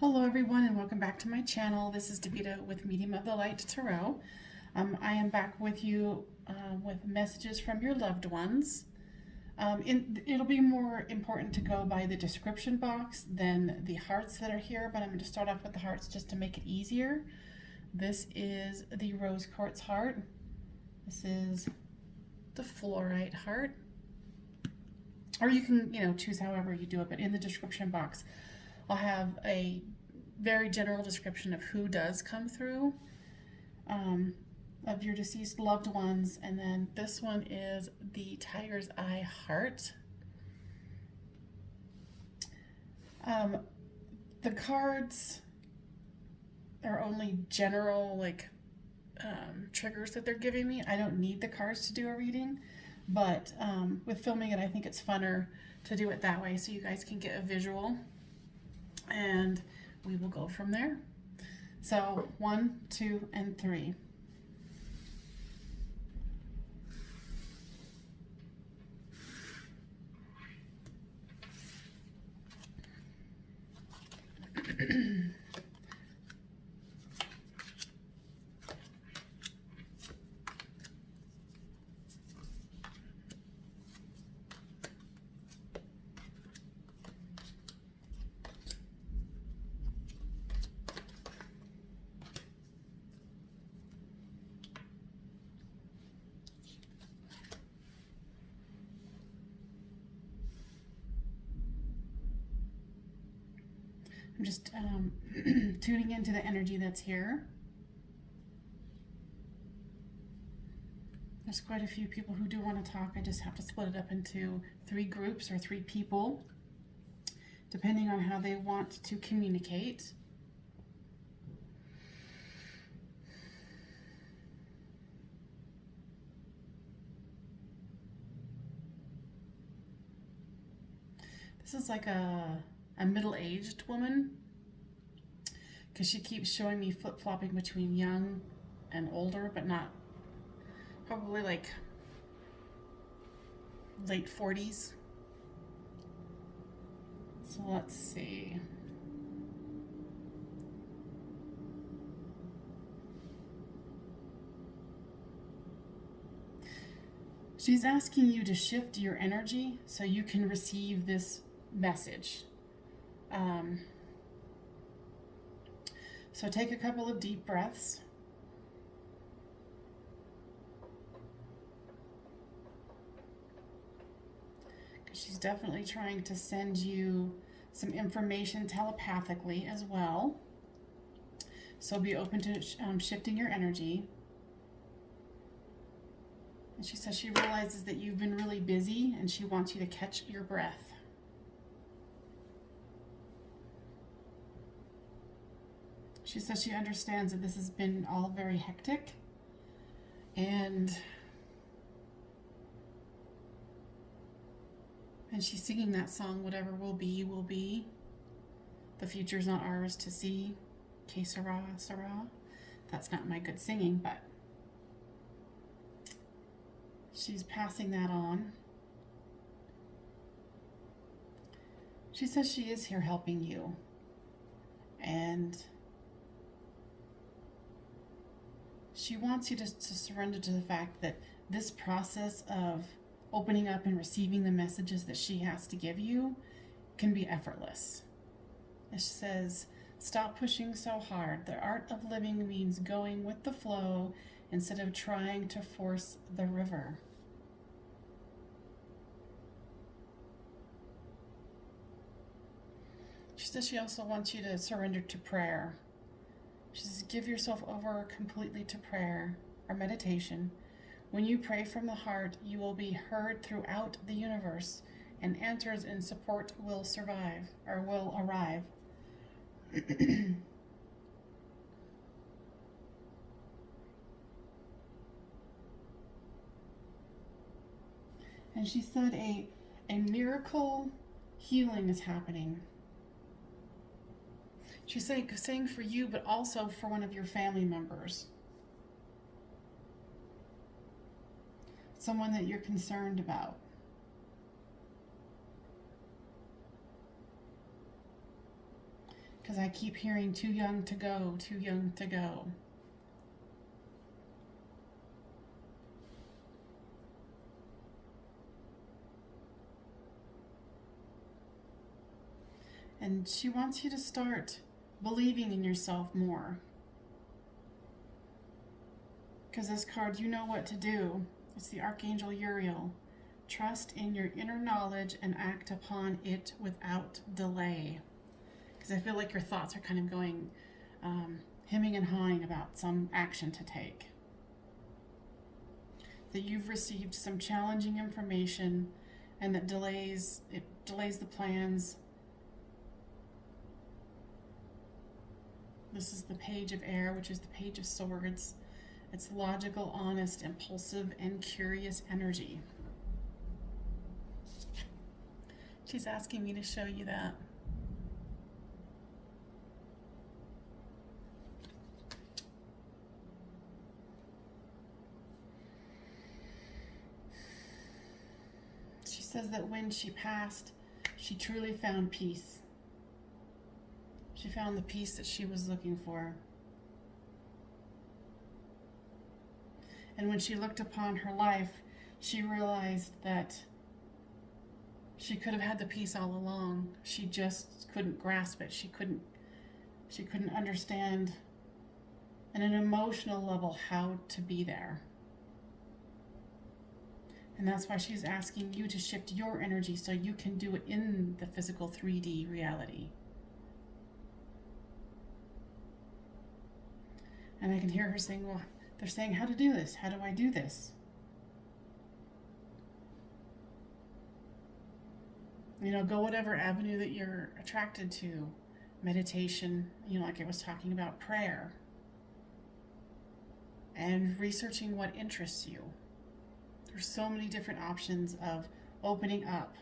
Hello everyone and welcome back to my channel. This is Davita with Medium of the Light Tarot. I am back with you with messages from your loved ones. It'll be more important to go by the description box than the hearts that are here, but I'm going to start off with the hearts just to make it easier. This is the rose quartz heart. This is the fluorite heart. Or you can, choose however you do it, but in the description box I'll have a very general description of who does come through, of your deceased loved ones. And then this one is the tiger's eye heart. The cards are only general, triggers that they're giving me. I don't need the cards to do a reading, but with filming it, I think it's funner to do it that way so you guys can get a visual. And we will go from there. So 1, 2, and 3. I'm just tuning into the energy that's here. There's quite a few people who do want to talk. I just have to split it up into 3 groups or 3 people, depending on how they want to communicate. This is like a middle-aged woman, because she keeps showing me flip-flopping between young and older, but not, probably like late 40s. So let's see. She's asking you to shift your energy so you can receive this message. So take a couple of deep breaths. Because she's definitely trying to send you some information telepathically as well. So be open to shifting your energy. And she says she realizes that you've been really busy and she wants you to catch your breath. She says she understands that this has been all very hectic, and she's singing that song, whatever will be, will be. The future's not ours to see. Que sera, sera. That's not my good singing, but she's passing that on. She says she is here helping you, and she wants you to surrender to the fact that this process of opening up and receiving the messages that she has to give you can be effortless. She says, stop pushing so hard. The art of living means going with the flow instead of trying to force the river. She says she also wants you to surrender to prayer. She says, give yourself over completely to prayer or meditation. When you pray from the heart, you will be heard throughout the universe, and answers in support will arrive. And she said a miracle healing is happening. She's saying for you, but also for one of your family members. Someone that you're concerned about. Because I keep hearing too young to go, too young to go. And she wants you to start believing in yourself more. Because this card, you know what to do. It's the Archangel Uriel. Trust in your inner knowledge and act upon it without delay. Because I feel like your thoughts are kind of going hemming and hawing about some action to take. That you've received some challenging information and that delays the plans. This is the Page of Air, which is the Page of Swords. It's logical, honest, impulsive, and curious energy. She's asking me to show you that. She says that when she passed, she truly found peace. She found the peace that she was looking for. And when she looked upon her life, she realized that she could have had the peace all along. She just couldn't grasp it. She couldn't understand on an emotional level how to be there. And that's why she's asking you to shift your energy so you can do it in the physical 3D reality. And I can hear her saying, well, they're saying how to do this. How do I do this? You know, go whatever avenue that you're attracted to. Meditation, you know, like I was talking about, prayer. And researching what interests you. There's so many different options of opening up.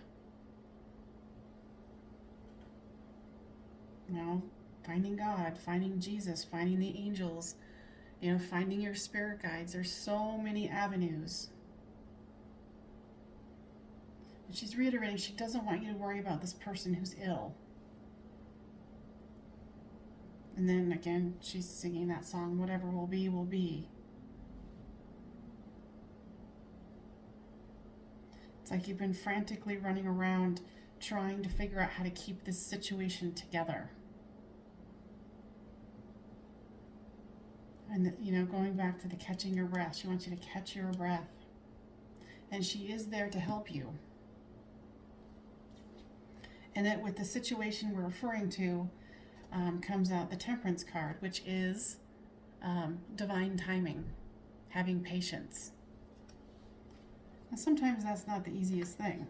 You know, finding God, finding Jesus, finding the angels, you know, finding your spirit guides. There's so many avenues. And she's reiterating she doesn't want you to worry about this person who's ill. And then again, she's singing that song, whatever will be, will be. It's like you've been frantically running around trying to figure out how to keep this situation together. And, you know, going back to the catching your breath, she wants you to catch your breath. And she is there to help you. And that with the situation we're referring to comes out the Temperance card, which is divine timing, having patience. And sometimes that's not the easiest thing.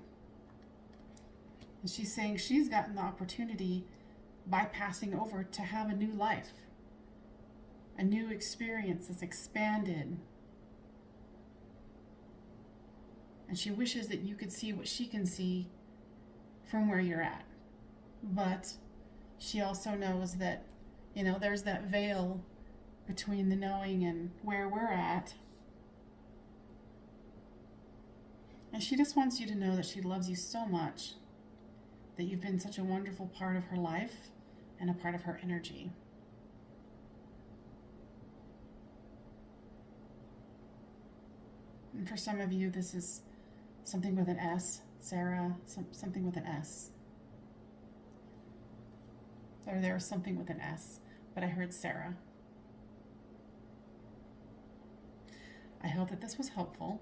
And she's saying she's gotten the opportunity by passing over to have a new life, a new experience that's expanded. And she wishes that you could see what she can see from where you're at. But she also knows that, you know, there's that veil between the knowing and where we're at. And she just wants you to know that she loves you so much, that you've been such a wonderful part of her life and a part of her energy. And for some of you, this is something with an S, Sarah, something with an S. Or there was something with an S, but I heard Sarah. I hope that this was helpful.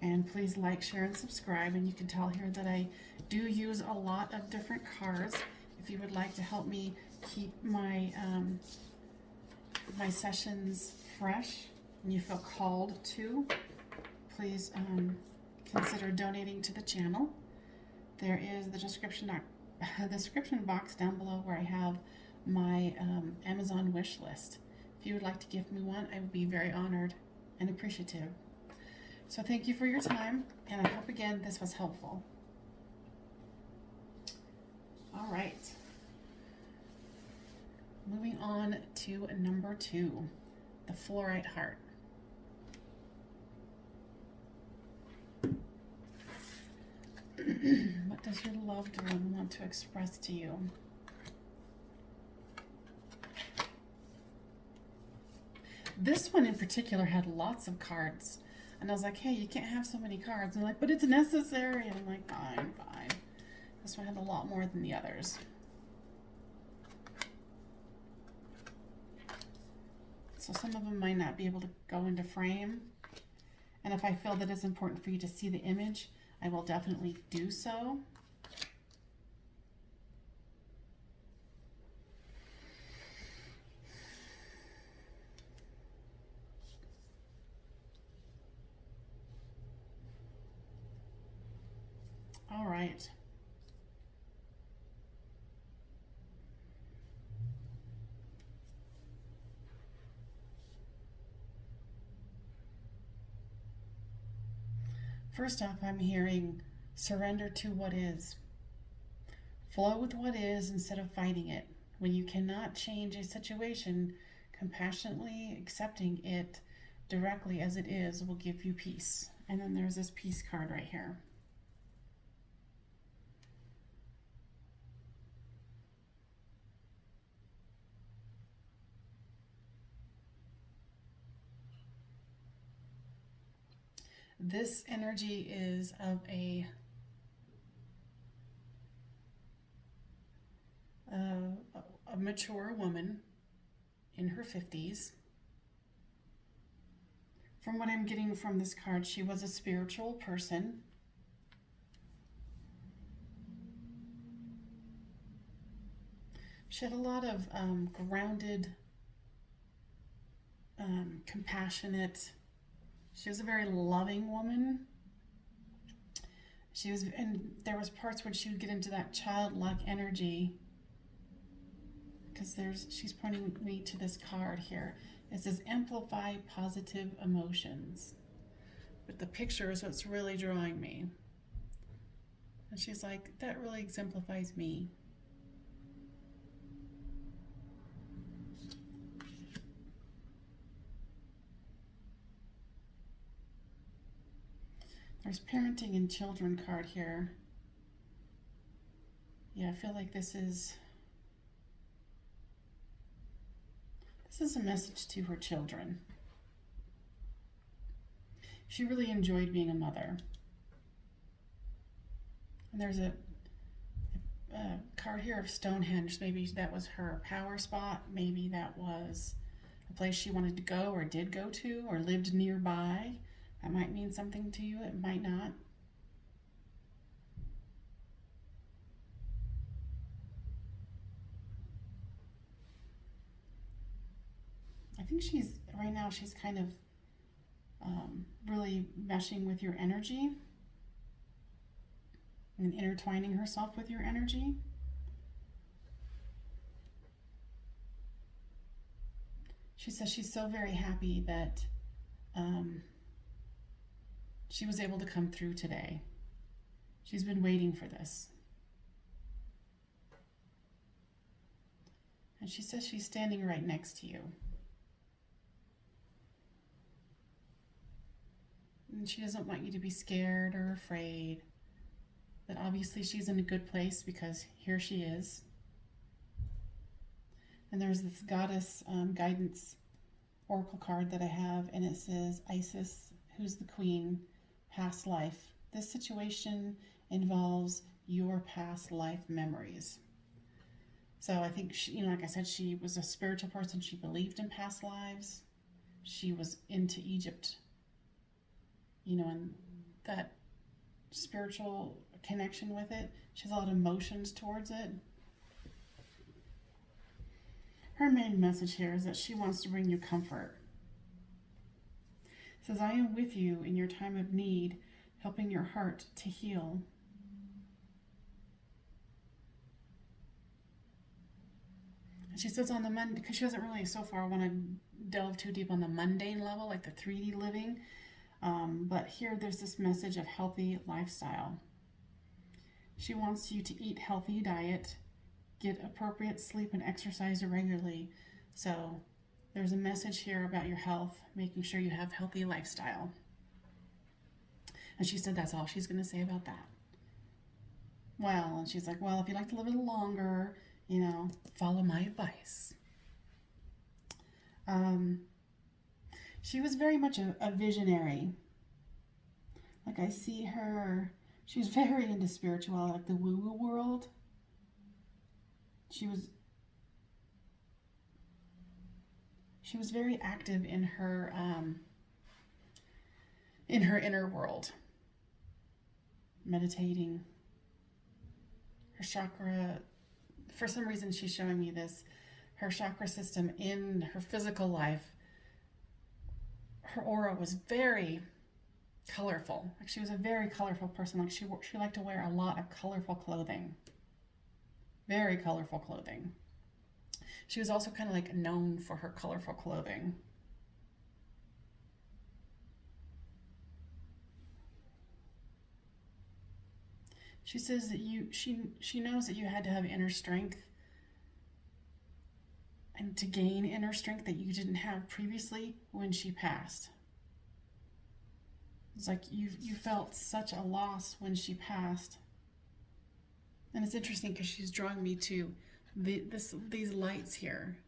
And please like, share, and subscribe. And you can tell here that I do use a lot of different cards. If you would like to help me keep my my sessions fresh and you feel called to, please consider donating to the channel. There is the description box down below where I have my Amazon wish list. If you would like to give me one, I would be very honored and appreciative. So thank you for your time, and I hope again this was helpful. All right. Moving on to number 2, the Fluorite heart. What does your loved one want to express to you? This one in particular had lots of cards. And I was like, hey, you can't have so many cards. And they're like, but it's necessary. And I'm like, fine, fine. This one had a lot more than the others. So some of them might not be able to go into frame. And if I feel that it's important for you to see the image, I will definitely do so. All right. First off, I'm hearing surrender to what is. Flow with what is instead of fighting it. When you cannot change a situation, compassionately accepting it directly as it is will give you peace. And then there's this peace card right here. This energy is of a mature woman in her 50s. From what I'm getting from this card, she was a spiritual person. She had a lot of grounded, compassionate. She was a very loving woman. She was, and there was parts where she would get into that childlike energy. Because she's pointing me to this card here. It says amplify positive emotions. But the picture is what's really drawing me. And she's like, that really exemplifies me. There's parenting and children card here. Yeah, I feel like this is a message to her children. She really enjoyed being a mother. And there's a card here of Stonehenge. Maybe that was her power spot. Maybe that was a place she wanted to go or did go to or lived nearby. That might mean something to you. It might not. I think right now she's kind of really meshing with your energy and intertwining herself with your energy. She says she's so very happy that she was able to come through today. She's been waiting for this. And she says she's standing right next to you. And she doesn't want you to be scared or afraid. But obviously she's in a good place because here she is. And there's this goddess guidance oracle card that I have, and it says Isis, who's the queen, past life. This situation involves your past life memories. So I think she, like I said, she was a spiritual person. She believed in past lives. She was into Egypt, and that spiritual connection with it. She has a lot of emotions towards it. Her main message here is that she wants to bring you comfort. It says, I am with you in your time of need, helping your heart to heal. And she says on the Monday, because she doesn't really so far want to delve too deep on the mundane level, like the 3D living. But here there's this message of healthy lifestyle. She wants you to eat healthy diet, get appropriate sleep and exercise regularly. So there's a message here about your health, making sure you have healthy lifestyle. And she said that's all she's going to say about that. Well, and she's like, well, if you'd like to live a little longer, follow my advice. She was very much a visionary. Like I see her, she was very into spirituality, like the woo-woo world. She was very active in her inner world, meditating. Her chakra, for some reason she's showing me this, her chakra system in her physical life, her aura was very colorful. Like she was a very colorful person. Like she liked to wear a lot of colorful clothing. Very colorful clothing. She was also kind of like known for her colorful clothing. She says that she knows that you had to have inner strength, and to gain inner strength that you didn't have previously when she passed. It's like you felt such a loss when she passed. And it's interesting because she's drawing me to these lights here.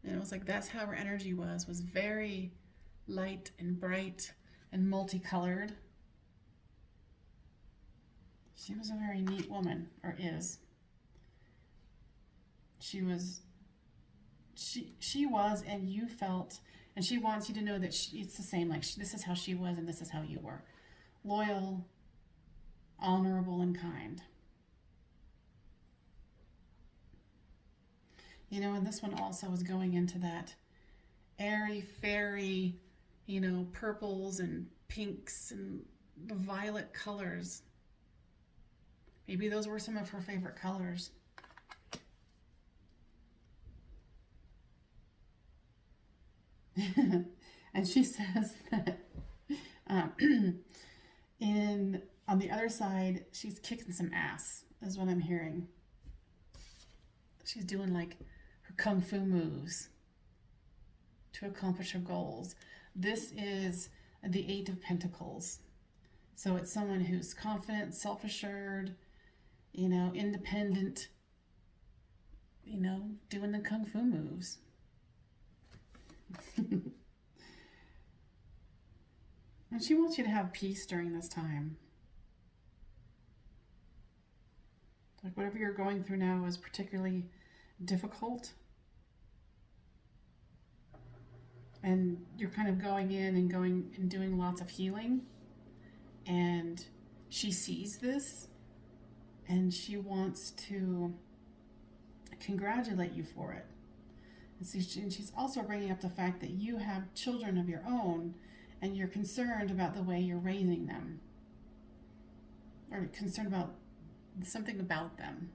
And it was like that's how her energy was very light and bright and multicolored. She was a very neat woman, or is. She was, and you felt, and she wants you to know that it's the same. Like this is how she was, and this is how you were: loyal, honorable, and kind. You know, and this one also is going into that airy, fairy, you know, purples and pinks and the violet colors. Maybe those were some of her favorite colors. And she says that on the other side, she's kicking some ass, is what I'm hearing. She's doing like her kung fu moves to accomplish her goals. This is the Eight of Pentacles. So it's someone who's confident, self-assured, you know, independent, you know, doing the kung fu moves. And she wants you to have peace during this time. Like whatever you're going through now is particularly difficult. And you're kind of going in and doing lots of healing. And she sees this and she wants to congratulate you for it. And she's also bringing up the fact that you have children of your own and you're concerned about the way you're raising them, or concerned about something about them.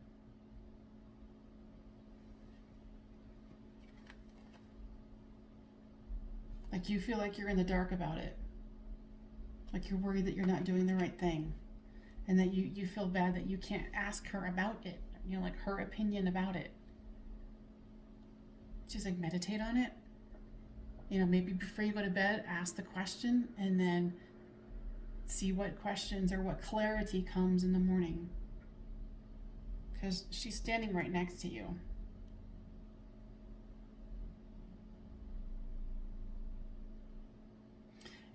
Like you feel like you're in the dark about it. Like you're worried that you're not doing the right thing. And that you feel bad that you can't ask her about it. You know, like her opinion about it. She's like, meditate on it. You know, maybe before you go to bed, ask the question and then see what questions or what clarity comes in the morning. Because she's standing right next to you.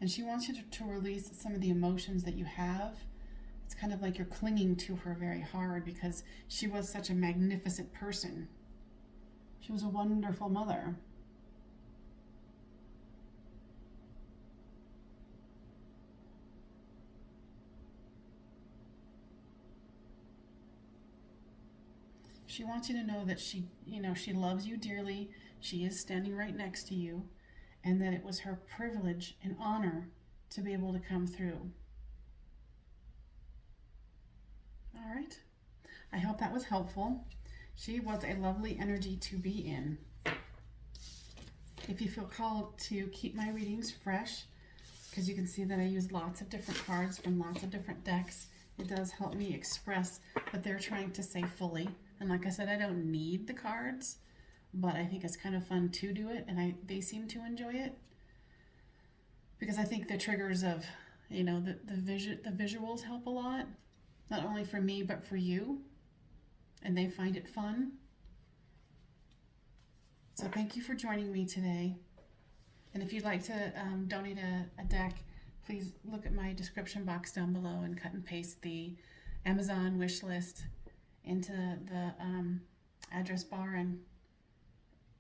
And she wants you to release some of the emotions that you have. It's kind of like you're clinging to her very hard because she was such a magnificent person. She was a wonderful mother. She wants you to know that she loves you dearly. She is standing right next to you, and that it was her privilege and honor to be able to come through. All right. I hope that was helpful. She was a lovely energy to be in. If you feel called to keep my readings fresh, because you can see that I use lots of different cards from lots of different decks, it does help me express what they're trying to say fully. And like I said, I don't need the cards, but I think it's kind of fun to do it, and they seem to enjoy it. Because I think the triggers of, you know, the visuals help a lot, not only for me, but for you. And they find it fun. So thank you for joining me today. And if you'd like to donate a deck, please look at my description box down below and cut and paste the Amazon wish list into the address bar and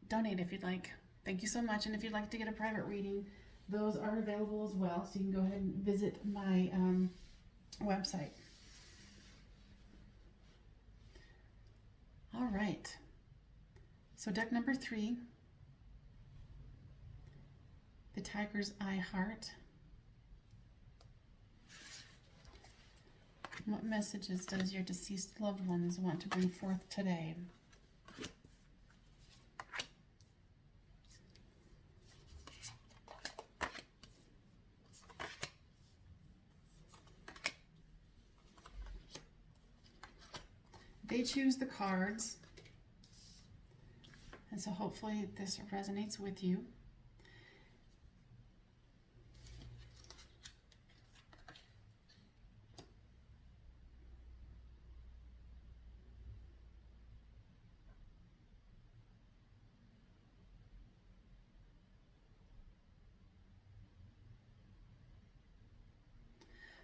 donate if you'd like. Thank you so much. And if you'd like to get a private reading, those are available as well. So you can go ahead and visit my website. All right. So deck number 3, the Tiger's Eye Heart. What messages does your deceased loved ones want to bring forth today? They choose the cards, and so hopefully this resonates with you.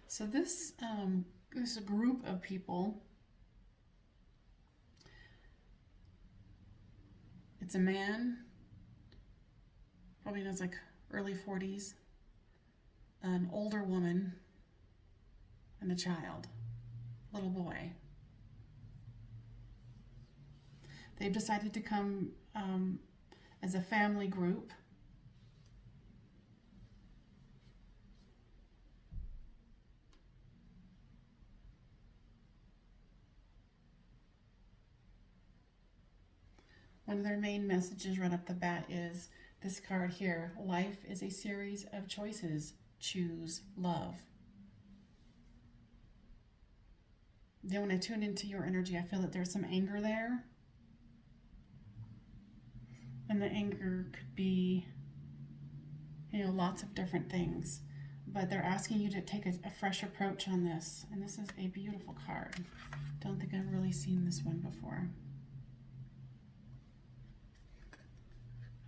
So this is a group of people. It's a man, probably knows like early 40s, an older woman, and a child, little boy. They've decided to come as a family group. One of their main messages right off the bat is this card here. Life is a series of choices. Choose love. Then when I tune into your energy, I feel that there's some anger there. And the anger could be, lots of different things. But they're asking you to take a fresh approach on this. And this is a beautiful card. Don't think I've really seen this one before.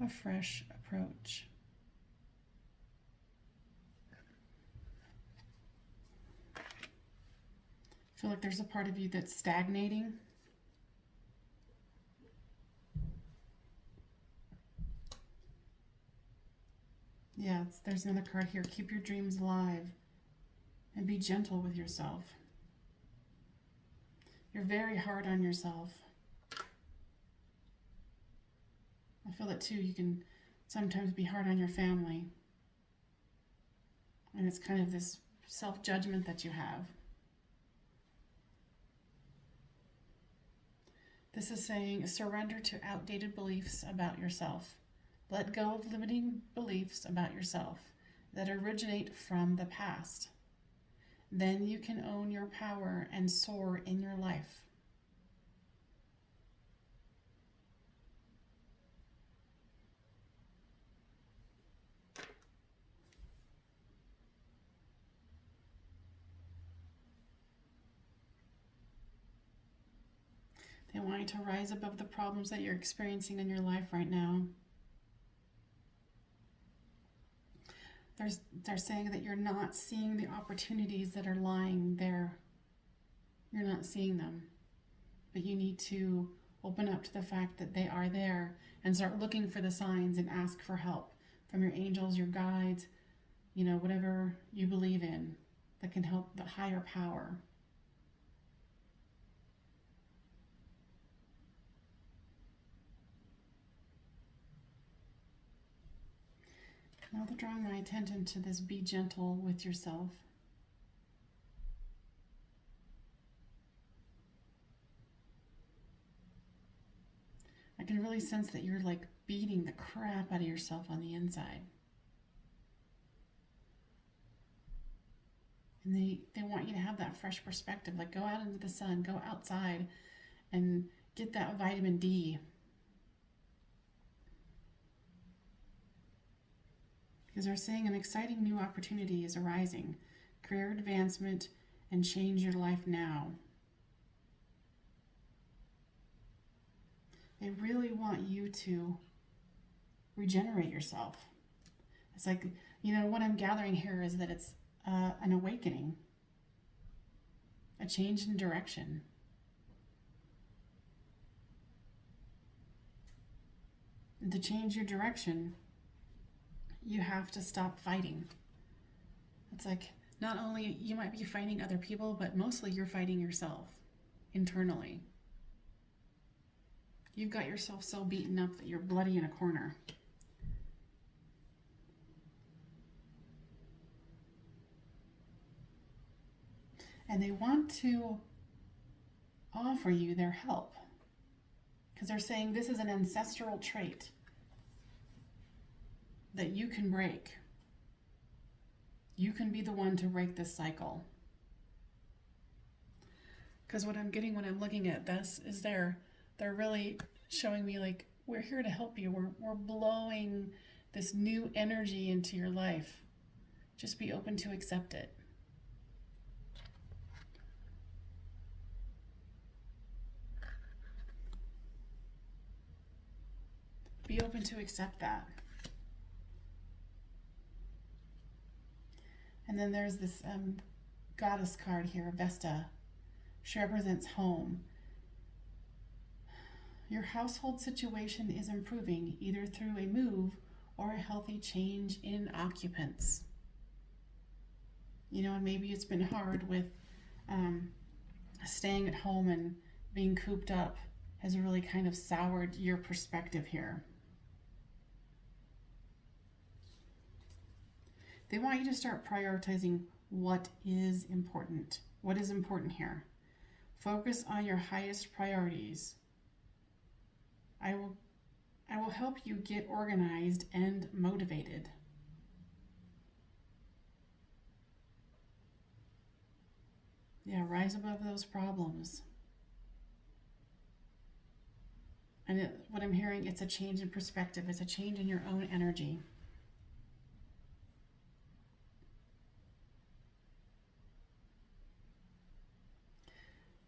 A fresh approach. I feel like there's a part of you that's stagnating. Yeah, there's another card here. Keep your dreams alive and be gentle with yourself. You're very hard on yourself. I feel that too. You can sometimes be hard on your family. And it's kind of this self-judgment that you have. This is saying surrender to outdated beliefs about yourself. Let go of limiting beliefs about yourself that originate from the past. Then you can own your power and soar in your life. They want you to rise above the problems that you're experiencing in your life right now. They're saying that you're not seeing the opportunities that are lying there. You're not seeing them. But you need to open up to the fact that they are there and start looking for the signs and ask for help from your angels, your guides, whatever you believe in that can help the higher power. Now they're drawing my attention to this: be gentle with yourself. I can really sense that you're like beating the crap out of yourself on the inside. And they want you to have that fresh perspective, like go out into the sun, go outside and get that vitamin D. Because they're saying an exciting new opportunity is arising. Career advancement and change your life now. They really want you to regenerate yourself. It's like, what I'm gathering here is that it's an awakening, a change in direction. And to change your direction, you have to stop fighting. It's like, not only you might be fighting other people, but mostly you're fighting yourself internally. You've got yourself so beaten up that you're bloody in a corner. And they want to offer you their help because they're saying this is an ancestral trait that you can break. You can be the one to break this cycle. Because what I'm getting when I'm looking at this is they're really showing me like, we're here to help you. We're blowing this new energy into your life. Just be open to accept it. Be open to accept that. And then there's this goddess card here, Vesta. She represents home. Your household situation is improving either through a move or a healthy change in occupants. And maybe it's been hard with staying at home and being cooped up has really kind of soured your perspective here. They want you to start prioritizing what is important. What is important here? Focus on your highest priorities. I will help you get organized and motivated. Yeah, rise above those problems. And what I'm hearing, it's a change in perspective. It's a change in your own energy.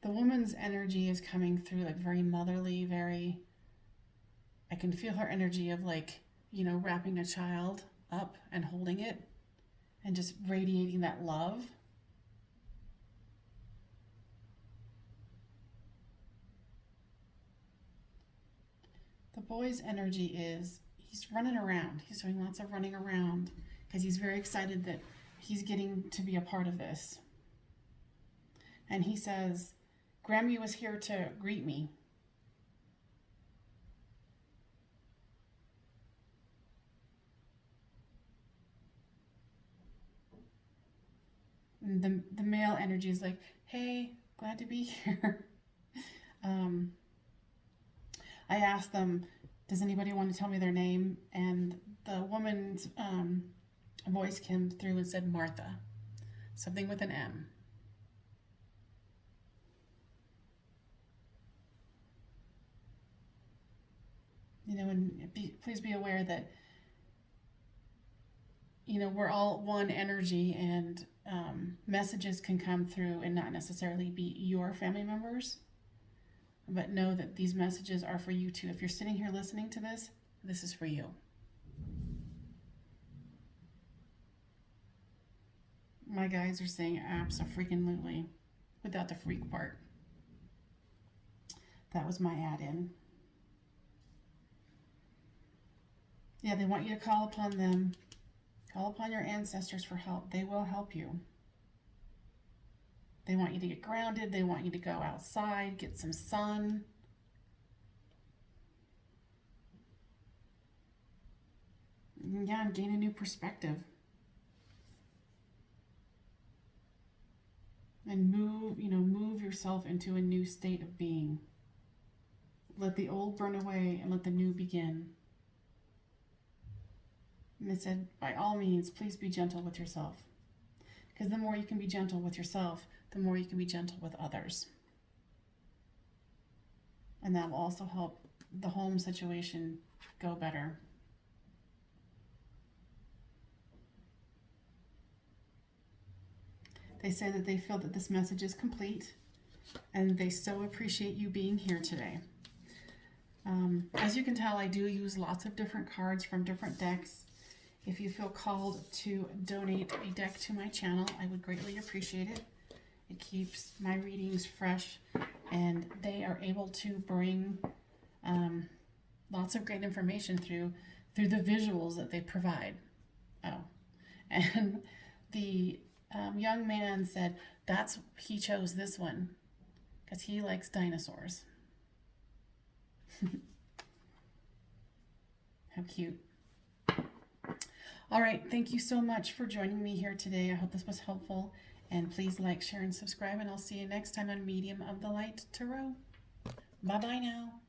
The woman's energy is coming through like very motherly, I can feel her energy of like, wrapping a child up and holding it and just radiating that love. The boy's energy is, he's running around. He's doing lots of running around because he's very excited that he's getting to be a part of this. And he says, Grammy was here to greet me. And the male energy is like, hey, glad to be here. I asked them, does anybody want to tell me their name? And the woman's voice came through and said Martha, something with an M. And please be aware that, we're all one energy, and messages can come through and not necessarily be your family members, but know that these messages are for you too. If you're sitting here listening to this, this is for you. My guys are saying abso-freaking-lutely without the freak part. That was my add-in. Yeah, they want you to call upon them. Call upon your ancestors for help. They will help you. They want you to get grounded. They want you to go outside, get some sun. Yeah, and gain a new perspective. And move yourself into a new state of being. Let the old burn away and let the new begin. And they said, by all means, please be gentle with yourself. Because the more you can be gentle with yourself, the more you can be gentle with others. And that will also help the home situation go better. They say that they feel that this message is complete, and they so appreciate you being here today. As you can tell, I do use lots of different cards from different decks. If you feel called to donate a deck to my channel, I would greatly appreciate it. It keeps my readings fresh, and they are able to bring lots of great information through the visuals that they provide. Oh, and the young man said he chose this one because he likes dinosaurs. How cute. All right, thank you so much for joining me here today. I hope this was helpful. And please like, share, and subscribe. And I'll see you next time on Medium of the Light Tarot. Bye-bye now.